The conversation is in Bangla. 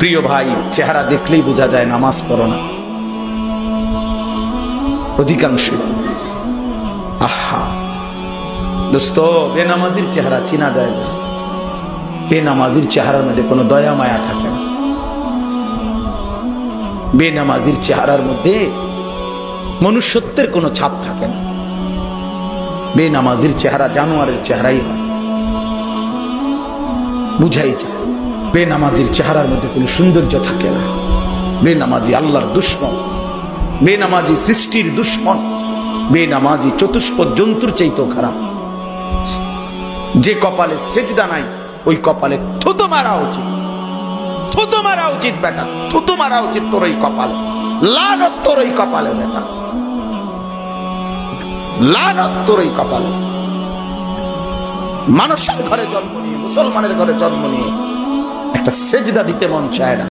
প্রিয় ভাই, চেহারা দেখলেই বোঝা যায় নামাজ পড়ো না অধিকাংশ। আহা দোস্ত, বেনামাজির চেহারা চিনা যায় দোস্ত। বেনামাজির চেহারার মধ্যে কোনো দয়া মায়া থাকে না। বেনামাজির চেহারার মধ্যে মনুষ্যত্বের কোনো ছাপ থাকে না। বেনামাজির চেহারা জানোয়ারের চেহারাই হয়, বুঝাই যায়। বেনামাজির চেহারার মধ্যে কোনো সৌন্দর্য থাকে না। বেনামাজি আল্লাহর দুশ্মন, বেনামাজি সৃষ্টির দুশ্মন, বেনামাজি চতুষ্পদ জন্তুর চাইতেও খারাপ। যে কপালে সেজদা নাই ওই কপালে থুতু মারা উচিত, থুতু মারা উচিত বেটা, থুতু মারা উচিত তোর ওই কপালে। লানত তোর ওই কপালে বেটা, লানত তোর ওই কপালে। মানুষের ঘরে জন্ম নিয়ে, মুসলমানের ঘরে জন্ম নিয়ে একটা সেজদা দিতে মন চায় না।